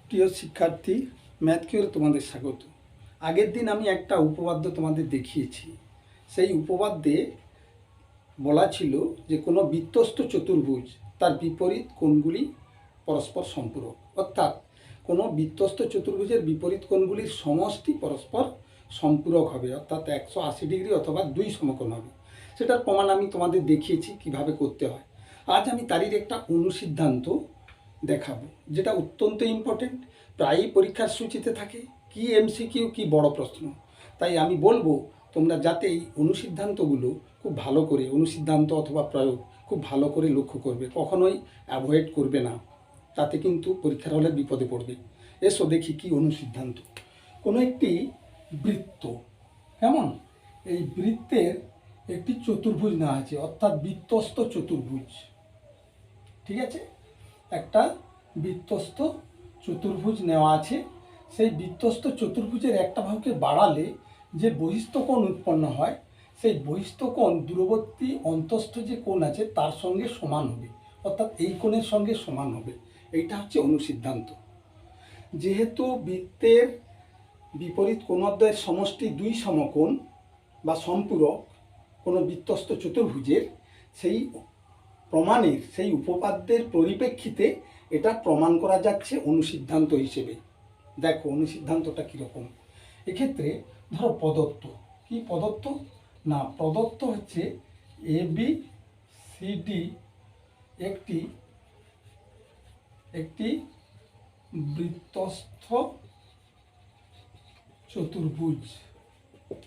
প্রিয় শিক্ষার্থী, ম্যাথ কিওরে তোমাদের স্বাগত। আগের দিন আমি একটা উপপাদ্য তোমাদের দেখিয়েছি। সেই উপপাদ্যে বলা ছিল যে কোনো বৃত্তস্থ চতুর্ভুজ তার বিপরীত কোণগুলি পরস্পর সম্পূরক, অর্থাৎ কোনো বৃত্তস্থ চতুর্ভুজের বিপরীত কোণগুলির সমষ্টি পরস্পর সম্পূরক হবে, অর্থাৎ 180 ডিগ্রি অথবা 2 সমকোণ হবে। সেটার প্রমাণ আমি তোমাদের দেখিয়েছি কিভাবে করতে হয়। আজ আমি তারই একটা অনুসিদ্ধান্ত দেখাবো, যেটা অত্যন্ত ইম্পর্টেন্ট, প্রায়ই পরীক্ষার সূচিতে থাকে, কি এমসিকিউ কি বড় প্রশ্ন। তাই আমি বলবো তোমরা যাতে এই অনুসিদ্ধান্তগুলো খুব ভালো করে, অনুসিদ্ধান্ত অথবা প্রয়োগ খুব ভালো করে লক্ষ্য করবে, কখনোই অ্যাভয়েড করবে না, তাতে কিন্তু পরীক্ষার হলে বিপদে পড়বে। এসো দেখি কি অনুসিদ্ধান্ত। কোনো একটি বৃত্ত, কেমন, এই বৃত্তের একটি চতুর্ভুজ নেওয়া আছে, অর্থাৎ বৃত্তস্থ চতুর্ভুজ। ঠিক আছে, একটা বৃত্তস্থ চতুর্ভুজ নেওয়া আছে। সেই বৃত্তস্থ চতুর্ভুজের একটা বাহুকে বাড়ালে যে বহিস্থ কোণ উৎপন্ন হয়, সেই বহিস্থ কোণ দূরবর্তী অন্তস্থ যে কোণ আছে তার সঙ্গে সমান হবে, অর্থাৎ এই কোণের সঙ্গে সমান হবে। এইটা হচ্ছে অনুসিদ্ধান্ত। যেহেতু বৃত্তের বিপরীত কোণদ্বয়ের সমষ্টি 2 সমকোণ বা সম্পূরক কোনো বৃত্তস্থ চতুর্ভুজের, সেই প্রমাণের, সেই উপপাদ্যের পরিপ্রেক্ষিতে এটা প্রমাণ করা যাচ্ছে অনুসিদ্ধান্ত হিসেবে। দেখো অনুসিদ্ধান্তটা কীরকম। এক্ষেত্রে ধরো প্রদত্ত, কি প্রদত্ত না, প্রদত্ত হচ্ছে এ বি সি ডি একটি একটি বৃত্তস্থ চতুর্ভুজ।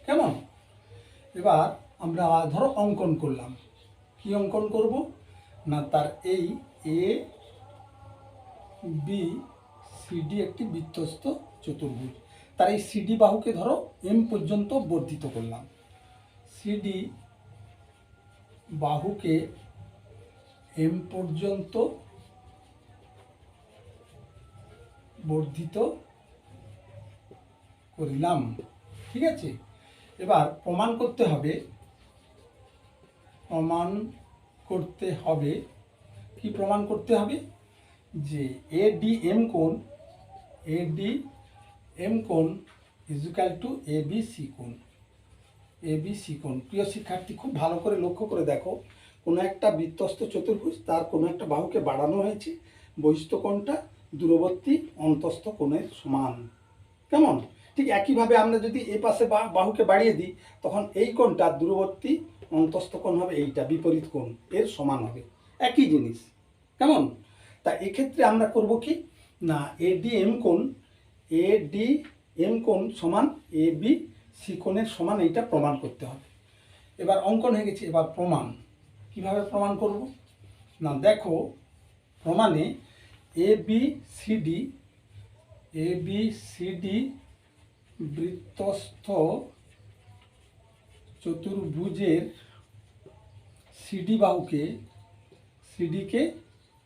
কেমন, এবার আমরা ধরো অঙ্কন করলাম। কি অঙ্কন করব না, তার এই এ বি সিডি একটি বৃত্তস্থ চতুর্ভুজ। তার এই সিডি বাহুকে ধরো এম পর্যন্ত বর্ধিত করলাম। সিডি বাহুকে এম পর্যন্ত বর্ধিত করলাম। ঠিক আছে, এবার প্রমাণ করতে হবে, কি প্রমাণ করতে হবে, যে এডিএম কোণ ইজুকাল টু এবিসি কোণ। প্রিয় শিক্ষার্থী, খুব ভালো করে লক্ষ্য করে দেখো, কোনো একটা বৃত্তস্থ চতুর্ভুজ, তার কোনো একটা বাহুকে বাড়ানো হয়েছে, বহিস্থ কোণটা দূরবর্তী অন্তস্থ কোণের সমান। কেমন, ঠিক একইভাবে আমরা যদি এ পাশে বাহুকে বাড়িয়ে দিই, তখন এই কোণটা দূরবর্তী অন্তস্থ কোণ হবে, এইটা বিপরীত কোণ এর সমান হবে, একই জিনিস। কেমন, তা এক্ষেত্রে আমরা করব কি না, এডিএম কোণ সমান এ বি সি কোণের সমান, এইটা প্রমাণ করতে হবে। এবার অঙ্কন হয়ে গেছে, এবার প্রমাণ কিভাবে প্রমাণ করব না, দেখো প্রমাণে এ বি সি ডি বৃত্তস্থ চতুর্ভুজের সিডিকে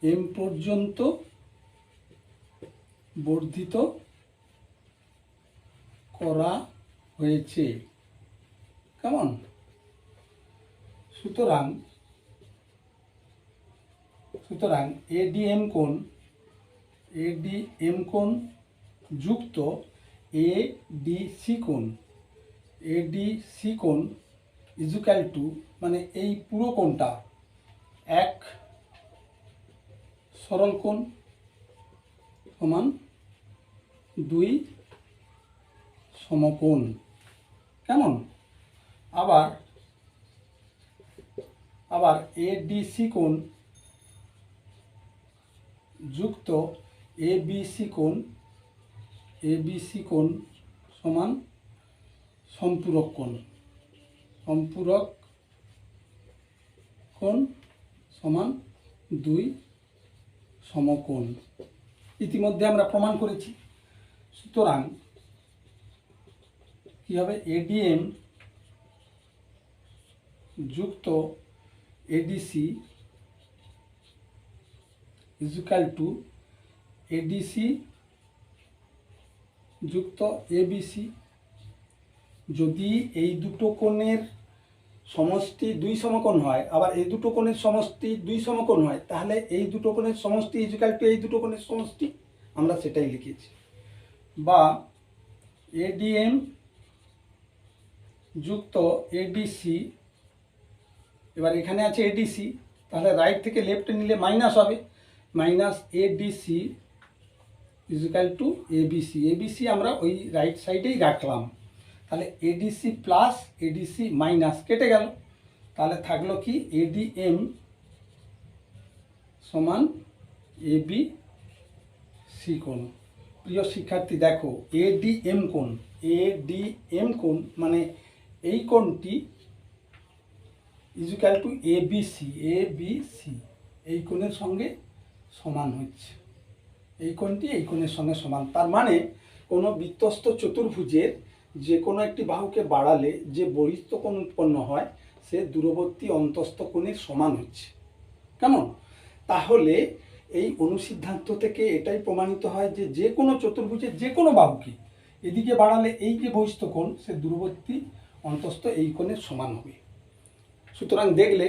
এম পর্যন্ত বর্ধিত করা হয়েছে। কেমন, সুতরাং এডিএম কোণ যুক্ত এডিসি কোণ ইজুকাল টু, মানে এই পুরো কোণটা এক সরল কোণ সমান 2 সমকোণ। কেমন, আবার এডিসি কোণ যুক্ত এবিসি কোণ সমান সম্পূরক কোণ সমান 2 সমকোণ। ইতিমধ্যে আমরা প্রমাণ করেছি। সুতরাং কি হবে, এডিএম যুক্ত এডিসি ইজুকাল টু এডিসি যুক্ত এবিসি। যদি এই দুটো কোণের সমষ্টি 2 সমকোণ হয়, আবার এই দুটো কোণের সমষ্টি 2 সমকোণ হয়, তাহলে এই দুটো কোণের সমষ্টি ইজুকাল টু এই দুটো কোণের সমষ্টি, আমরা সেটাই লিখেছি। বা এডিএম যুক্ত এডিসি, এবার এখানে আছে এডিসি, তাহলে রাইট থেকে লেফটে নিলে মাইনাস হবে, minus ADC equal to ABC. ABC আমরা ওই রাইট সাইডেই রাখলাম, তাহলে এডিসি প্লাস এডিসি মাইনাস কেটে গেল, তাহলে থাকলো কি এডিএম সমান এবি সি কোণ। প্রিয় শিক্ষার্থী দেখো, এডিএম কোণ মানে এই কোণটি ইজিক্যাল টু এবিসি, এই কোণের সঙ্গে সমান হচ্ছে, এই কোণটি এই কোণের সঙ্গে সমান। তার মানে কোনো বৃত্তস্থ চতুর্ভুজের যে কোনো একটি বাহুকে বাড়ালে যে বহিস্থ কোণ উৎপন্ন হয় সে দূরবর্তী অন্তস্থ কোণের সমান হচ্ছে। কেমন? তাহলে এই অনুসিদ্ধান্ত থেকে এটাই প্রমাণিত হয় যে যে কোনো চতুর্ভুজের যে কোনো বাহুকে এদিকে বাড়ালে এই যে বহিস্থ কোণ সে দূরবর্তী অন্তস্থ এই কোণের সমান হবে। সুতরাং দেখলে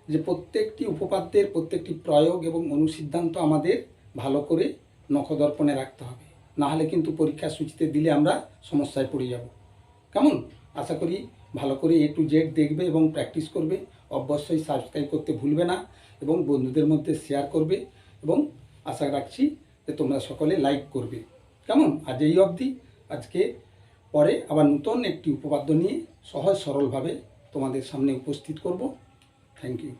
যে প্রত্যেকটি উপপাদ্যের প্রত্যেকটি প্রয়োগ এবং অনুসিদ্ধান্ত আমাদের ভালো করে নখদর্পণে রাখতে হবে, না হলে কিন্তু পরীক্ষার সূচিতে দিলে আমরা সমস্যায় পড়ে যাব। কেমন? আশা করি ভালো করে A to Z দেখবে এবং প্র্যাকটিস করবে। অবশ্যই সাবস্ক্রাইব করতে ভুলবে না এবং বন্ধুদের মধ্যে শেয়ার করবে, এবং আশা রাখছি যে তোমরা সকলে লাইক করবে। কেমন? আজ এই অবধি। আজকে পরে আবার নতুন একটি উপপাদ্য নিয়ে সহজ সরলভাবে তোমাদের সামনে উপস্থিত করব। Thank you.